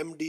MD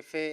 FA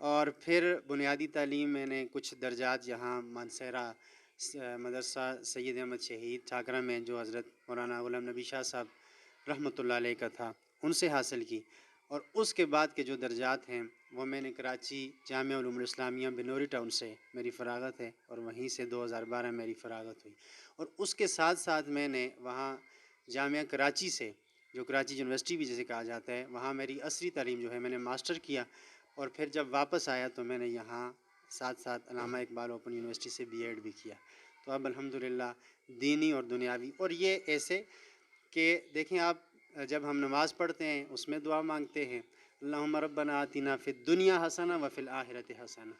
اور پھر بنیادی تعلیم میں نے کچھ درجات یہاں مانسہرہ مدرسہ سید احمد شہید ٹھاکرہ میں، جو حضرت مولانا غلام نبی شاہ صاحب رحمۃ اللہ علیہ کا تھا، ان سے حاصل کی. اور اس کے بعد کے جو درجات ہیں وہ میں نے کراچی جامعہ علوم الاسلامیہ بنوری ٹاؤن سے میری فراغت ہے، اور وہیں سے 2012 میری فراغت ہوئی. اور اس کے ساتھ ساتھ میں نے وہاں جامعہ کراچی سے، جو کراچی یونیورسٹی بھی جسے کہا جاتا ہے، وہاں میری عصری تعلیم جو ہے میں نے ماسٹر کیا. اور پھر جب واپس آیا تو میں نے یہاں ساتھ ساتھ علامہ اقبال اوپن یونیورسٹی سے بی ایڈ بھی کیا. تو اب الحمدللہ دینی اور دنیاوی، اور یہ ایسے کہ دیکھیں آپ، جب ہم نماز پڑھتے ہیں اس میں دعا مانگتے ہیں اللہم ربنا آتنا فی الدنیا حسنہ وفی الآخرۃ حسنہ.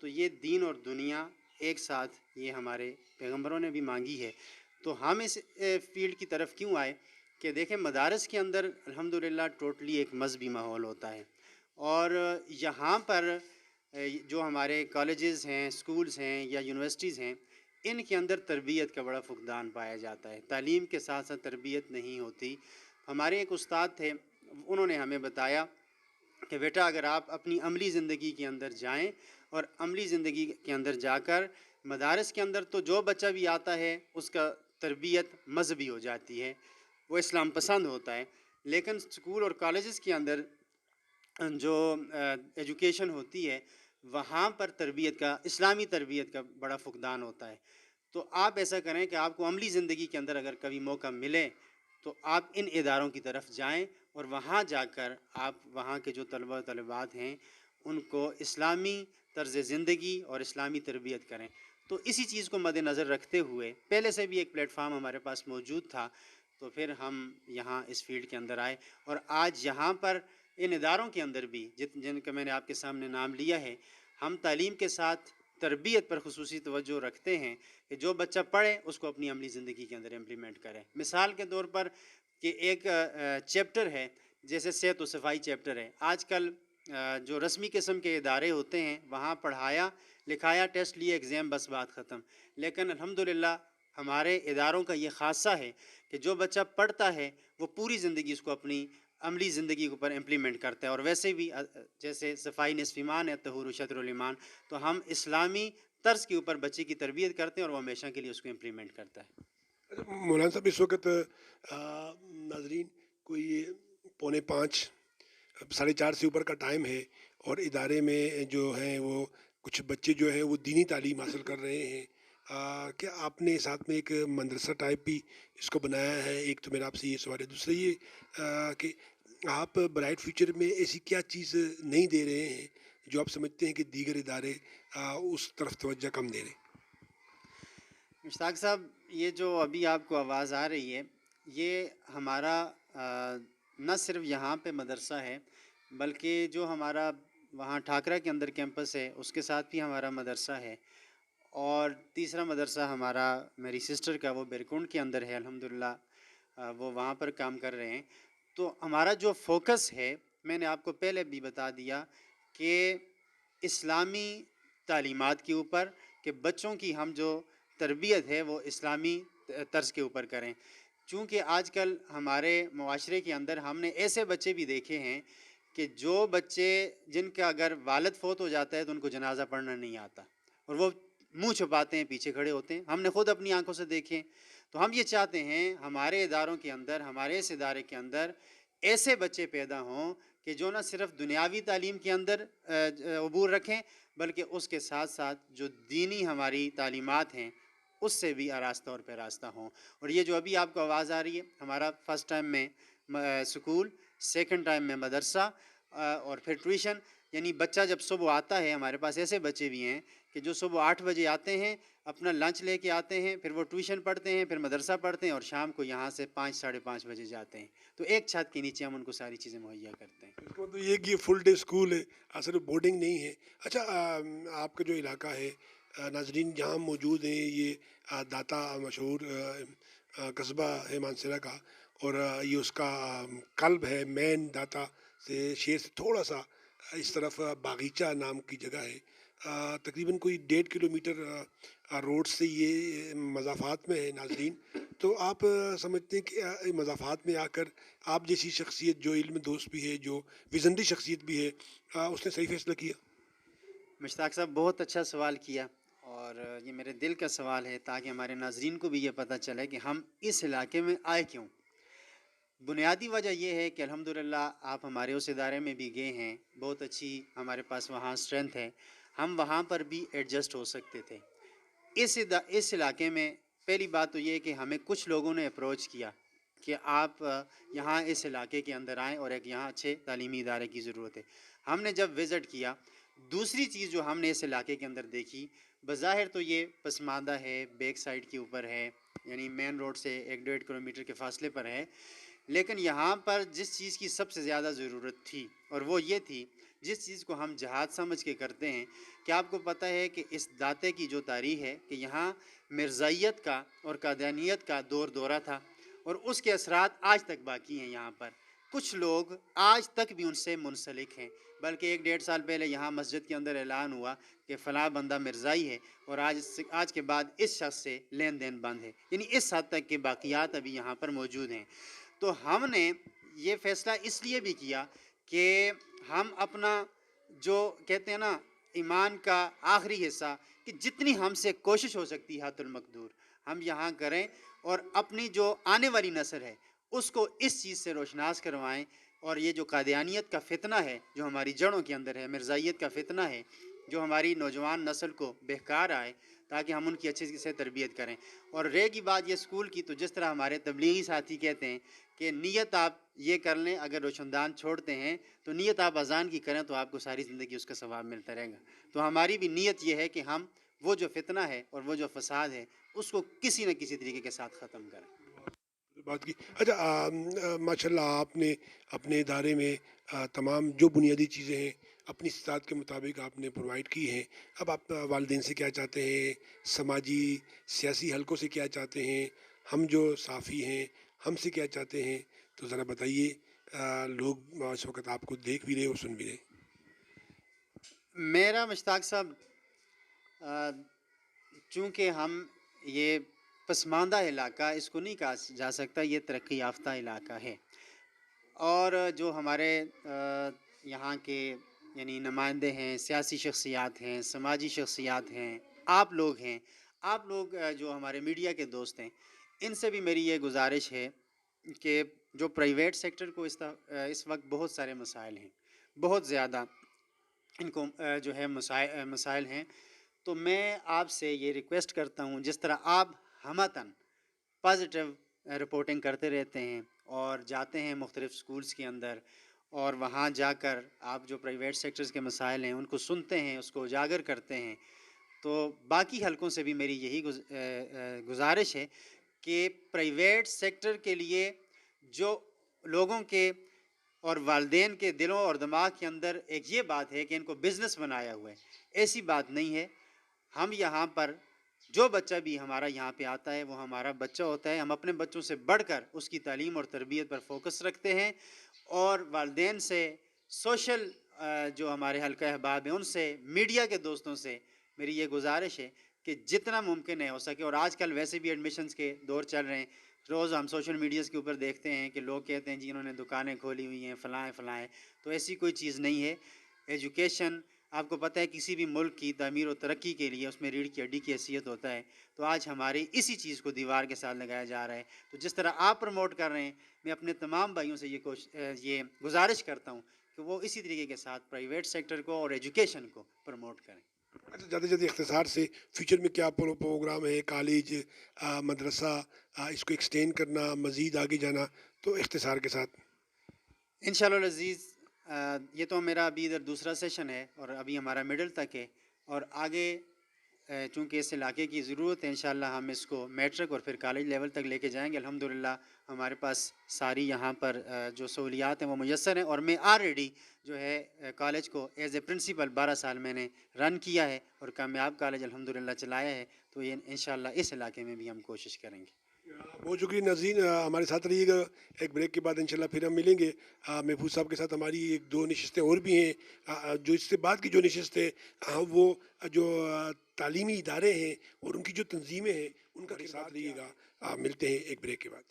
تو یہ دین اور دنیا ایک ساتھ یہ ہمارے پیغمبروں نے بھی مانگی ہے. تو ہم اس فیلڈ کی طرف کیوں آئے کہ دیکھیں مدارس کے اندر الحمدللہ ٹوٹلی ایک مذہبی ماحول ہوتا ہے، اور یہاں پر جو ہمارے کالجز ہیں، اسکولز ہیں یا یونیورسٹیز ہیں، ان کے اندر تربیت کا بڑا فقدان پایا جاتا ہے. تعلیم کے ساتھ ساتھ تربیت نہیں ہوتی. ہمارے ایک استاد تھے، انہوں نے ہمیں بتایا کہ بیٹا اگر آپ اپنی عملی زندگی کے اندر جائیں، اور عملی زندگی کے اندر جا کر مدارس کے اندر تو جو بچہ بھی آتا ہے اس کا تربیت مذہبی ہو جاتی ہے، وہ اسلام پسند ہوتا ہے. لیکن اسکول اور کالجز کے اندر جو ایجوکیشن ہوتی ہے وہاں پر تربیت کا، اسلامی تربیت کا بڑا فقدان ہوتا ہے. تو آپ ایسا کریں کہ آپ کو عملی زندگی کے اندر اگر کبھی موقع ملے تو آپ ان اداروں کی طرف جائیں، اور وہاں جا کر آپ وہاں کے جو طلبہ و طالبات ہیں ان کو اسلامی طرز زندگی اور اسلامی تربیت کریں. تو اسی چیز کو مد نظر رکھتے ہوئے پہلے سے بھی ایک پلیٹ فارم ہمارے پاس موجود تھا، تو پھر ہم یہاں اس فیلڈ کے اندر آئے. اور آج یہاں پر ان اداروں کے اندر بھی جن کا میں نے آپ کے سامنے نام لیا ہے، ہم تعلیم کے ساتھ تربیت پر خصوصی توجہ رکھتے ہیں کہ جو بچہ پڑھے اس کو اپنی عملی زندگی کے اندر امپلیمنٹ کرے. مثال کے طور پر کہ ایک چیپٹر ہے جیسے صحت و صفائی چیپٹر ہے، آج کل جو رسمی قسم کے ادارے ہوتے ہیں وہاں پڑھایا لکھایا، ٹیسٹ لیے، ایگزام، بس بات ختم. لیکن الحمدللہ ہمارے اداروں کا یہ خاصہ ہے کہ جو بچہ پڑھتا ہے وہ پوری زندگی اس کو اپنی عملی زندگی کے اوپر امپلیمنٹ کرتا ہے. اور ویسے بھی جیسے صفائی نصف ایمان ہے، طہور شطر الایمان، تو ہم اسلامی طرز کے اوپر بچے کی تربیت کرتے ہیں اور وہ ہمیشہ کے لیے اس کو امپلیمنٹ کرتا ہے. مولانا صاحب اس وقت ناظرین کوئی 4:45 4:30 سے اوپر کا ٹائم ہے، اور ادارے میں جو ہیں وہ کچھ بچے جو ہیں وہ دینی تعلیم حاصل کر رہے ہیں. کیا آپ نے ساتھ میں ایک مدرسہ ٹائپ بھی اس کو بنایا ہے؟ ایک تو میرا آپ سے یہ سوال ہے. دوسرا یہ کہ آپ برائٹ فیوچر میں ایسی کیا چیز نہیں دے رہے ہیں جو آپ سمجھتے ہیں کہ دیگر ادارے اس طرف توجہ کم دے رہے ہیں؟ مشتاق صاحب، یہ جو ابھی آپ کو آواز آ رہی ہے یہ ہمارا نہ صرف یہاں پہ مدرسہ ہے، بلکہ جو ہمارا وہاں ٹھاکرہ کے اندر کیمپس ہے اس کے ساتھ بھی ہمارا مدرسہ ہے. اور تیسرا مدرسہ ہمارا میری سسٹر کا، وہ بیرکونڈ کے اندر ہے، الحمدللہ وہ وہاں پر کام کر رہے ہیں. تو ہمارا جو فوکس ہے، میں نے آپ کو پہلے بھی بتا دیا کہ اسلامی تعلیمات کے اوپر، کہ بچوں کی ہم جو تربیت ہے وہ اسلامی طرز کے اوپر کریں. چونکہ آج کل ہمارے معاشرے کے اندر ہم نے ایسے بچے بھی دیکھے ہیں کہ جو بچے جن کا اگر والد فوت ہو جاتا ہے تو ان کو جنازہ پڑھنا نہیں آتا، اور وہ منہ چھپاتے ہیں، پیچھے کھڑے ہوتے ہیں. ہم نے خود اپنی آنکھوں سے دیکھے. تو ہم یہ چاہتے ہیں ہمارے اداروں کے اندر، ہمارے اس ادارے کے اندر ایسے بچے پیدا ہوں کہ جو نہ صرف دنیاوی تعلیم کے اندر عبور رکھیں، بلکہ اس کے ساتھ ساتھ جو دینی ہماری تعلیمات ہیں اس سے بھی آراستہ اور پیراستہ ہوں. اور یہ جو ابھی آپ کو آواز آ رہی ہے، ہمارا فرسٹ ٹائم میں سکول، سیکنڈ ٹائم میں مدرسہ، اور پھر ٹیوشن. یعنی بچہ جب صبح آتا ہے، ہمارے پاس ایسے بچے بھی ہیں کہ جو صبح 8 بجے آتے ہیں، اپنا لنچ لے کے آتے ہیں، پھر وہ ٹیوشن پڑھتے ہیں، پھر مدرسہ پڑھتے ہیں، اور شام کو یہاں سے 5 ساڑھے 5 بجے جاتے ہیں. تو ایک چھت کے نیچے ہم ان کو ساری چیزیں مہیا کرتے ہیں. اس کو تو یہ کہ فل ڈے اسکول ہے، اصل بورڈنگ نہیں ہے. اچھا، آپ کا جو علاقہ ہے، ناظرین جہاں موجود ہیں، یہ داتا مشہور قصبہ ہے مانسہرہ کا، اور یہ اس کا قلب ہے. مین داتا سے شہر سے تھوڑا سا اس طرف باغیچہ نام کی جگہ ہے. تقریباً کوئی 1.5 کلومیٹر روڈ سے یہ مضافات میں ہے ناظرین. تو آپ سمجھتے ہیں کہ مضافات میں آ کر آپ جیسی شخصیت جو علم دوست بھی ہے، جو وزنری شخصیت بھی ہے، اس نے صحیح فیصلہ کیا؟ مشتاق صاحب بہت اچھا سوال کیا، اور یہ میرے دل کا سوال ہے تاکہ ہمارے ناظرین کو بھی یہ پتہ چلے کہ ہم اس علاقے میں آئے کیوں۔ بنیادی وجہ یہ ہے کہ الحمدللہ آپ ہمارے اس ادارے میں بھی گئے ہیں، بہت اچھی ہمارے پاس وہاں اسٹرینتھ ہے، ہم وہاں پر بھی ایڈجسٹ ہو سکتے تھے۔ اس علاقے میں پہلی بات تو یہ ہے کہ ہمیں کچھ لوگوں نے اپروچ کیا کہ آپ یہاں اس علاقے کے اندر آئیں اور ایک یہاں اچھے تعلیمی ادارے کی ضرورت ہے۔ ہم نے جب وزٹ کیا، دوسری چیز جو ہم نے اس علاقے کے اندر دیکھی، بظاہر تو یہ پسماندہ ہے، بیک سائڈ کے اوپر ہے، یعنی مین روڈ سے 1-1.5 کلومیٹر کے فاصلے پر ہے، لیکن یہاں پر جس چیز کی سب سے زیادہ ضرورت تھی، اور وہ یہ تھی جس چیز کو ہم جہاد سمجھ کے کرتے ہیں، کہ آپ کو پتہ ہے کہ اس داتے کی جو تاریخ ہے کہ یہاں مرزائیت کا اور قادیانیت کا دورہ تھا، اور اس کے اثرات آج تک باقی ہیں یہاں پر۔ کچھ لوگ آج تک بھی ان سے منسلک ہیں، بلکہ 1-1.5 سال پہلے یہاں مسجد کے اندر اعلان ہوا کہ فلاں بندہ مرزائی ہے، اور آج کے بعد اس شخص سے لین دین بند ہے، یعنی اس حد تک کے باقیات ابھی یہاں پر موجود ہیں۔ تو ہم نے یہ فیصلہ اس لیے بھی کیا کہ ہم اپنا جو کہتے ہیں نا ایمان کا آخری حصہ، کہ جتنی ہم سے کوشش ہو سکتی ہے حد المقدور ہم یہاں کریں، اور اپنی جو آنے والی نسل ہے اس کو اس چیز سے روشناس کروائیں، اور یہ جو قادیانیت کا فتنہ ہے جو ہماری جڑوں کے اندر ہے، مرزائیت کا فتنہ ہے جو ہماری نوجوان نسل کو بہکار آئے، تاکہ ہم ان کی اچھے سے تربیت کریں۔ اور رہے گی بات یہ اسکول کی، تو جس طرح ہمارے تبلیغی ساتھی کہتے ہیں کہ نیت آپ یہ کر لیں، اگر روشندان چھوڑتے ہیں تو نیت آپ اذان کی کریں تو آپ کو ساری زندگی اس کا ثواب ملتا رہے گا۔ تو ہماری بھی نیت یہ ہے کہ ہم وہ جو فتنہ ہے اور وہ جو فساد ہے اس کو کسی نہ کسی طریقے کے ساتھ ختم کریں۔ بات کی اچھا، ماشاء اللہ آپ نے اپنے ادارے میں تمام جو بنیادی چیزیں ہیں اپنی استطاعت کے مطابق آپ نے پرووائڈ کی ہیں۔ اب آپ والدین سے کیا چاہتے ہیں، سماجی سیاسی حلقوں سے کیا چاہتے ہیں، ہم جو صحافی ہیں ہم سے کیا چاہتے ہیں، تو ذرا بتائیے، لوگ اس وقت آپ کو دیکھ بھی رہے اور سن بھی رہے۔ میرا مشتاق صاحب، چونکہ ہم یہ پسماندہ علاقہ اس کو نہیں کہا جا سکتا، یہ ترقی یافتہ علاقہ ہے، اور جو ہمارے یہاں کے یعنی نمائندے ہیں، سیاسی شخصیات ہیں، سماجی شخصیات ہیں، آپ لوگ جو ہمارے میڈیا کے دوست ہیں، ان سے بھی میری یہ گزارش ہے کہ جو پرائیویٹ سیکٹر کو اس وقت بہت سارے مسائل ہیں، بہت زیادہ ان کو جو ہے مسائل ہیں، تو میں آپ سے یہ ریکویسٹ کرتا ہوں، جس طرح آپ ہمتاً پازیٹیو رپورٹنگ کرتے رہتے ہیں اور جاتے ہیں مختلف سکولز کے اندر، اور وہاں جا کر آپ جو پرائیویٹ سیکٹرز کے مسائل ہیں ان کو سنتے ہیں، اس کو اجاگر کرتے ہیں، تو باقی حلقوں سے بھی میری یہی گزارش ہے کہ پرائیویٹ سیکٹر کے لیے جو لوگوں کے اور والدین کے دلوں اور دماغ کے اندر ایک یہ بات ہے کہ ان کو بزنس بنایا ہوا ہے، ایسی بات نہیں ہے۔ ہم یہاں پر جو بچہ بھی ہمارا یہاں پہ آتا ہے وہ ہمارا بچہ ہوتا ہے، ہم اپنے بچوں سے بڑھ کر اس کی تعلیم اور تربیت پر فوکس رکھتے ہیں، اور والدین سے، سوشل جو ہمارے حلقہ احباب ہیں ان سے، میڈیا کے دوستوں سے میری یہ گزارش ہے کہ جتنا ممکن ہے ہو سکے، اور آج کل ویسے بھی ایڈمیشنز کے دور چل رہے ہیں، روز ہم سوشل میڈیاز کے اوپر دیکھتے ہیں کہ لوگ کہتے ہیں جی انہوں نے دکانیں کھولی ہوئی ہیں، فلاں ہیں، تو ایسی کوئی چیز نہیں ہے۔ ایجوکیشن آپ کو پتہ ہے کسی بھی ملک کی تعمیر و ترقی کے لیے اس میں ریڑھ کی ہڈی کی حیثیت ہوتا ہے، تو آج ہماری اسی چیز کو دیوار کے ساتھ لگایا جا رہا ہے۔ تو جس طرح آپ پروموٹ کر رہے ہیں، میں اپنے تمام بھائیوں سے یہ گزارش کرتا ہوں کہ وہ اسی طریقے کے ساتھ پرائیویٹ سیکٹر کو اور ایجوکیشن کو پروموٹ کریں۔ اچھا، جاتے جاتے اختصار سے فیوچر میں کیا پروگرام ہے، کالج، مدرسہ، اس کو ایکسٹینڈ کرنا، مزید آگے جانا، تو اختصار کے ساتھ۔ انشاءاللہ العزیز، یہ تو میرا ابھی ادھر دوسرا سیشن ہے اور ابھی ہمارا مڈل تک ہے، اور آگے چونکہ اس علاقے کی ضرورت ہے، انشاءاللہ ہم اس کو میٹرک اور پھر کالج لیول تک لے کے جائیں گے۔ الحمدللہ ہمارے پاس ساری یہاں پر جو سہولیات ہیں وہ میسر ہیں، اور میں آلریڈی جو ہے کالج کو ایز اے پرنسپل 12 سال میں نے رن کیا ہے، اور کامیاب کالج الحمدللہ چلایا ہے، تو یہ انشاءاللہ اس علاقے میں بھی ہم کوشش کریں گے۔ بہت شکریہ ناظرین، ہمارے ساتھ رہیے گا، ایک بریک کے بعد انشاءاللہ پھر ہم ملیں گے۔ محفوظ صاحب کے ساتھ ہماری 1-2 نشستیں اور بھی ہیں، جو اس سے بعد کی جو نشست ہے وہ جو تعلیمی ادارے ہیں اور ان کی جو تنظیمیں ہیں ان کا ساتھ رہیے گا۔ ملتے ہیں ایک بریک کے بعد۔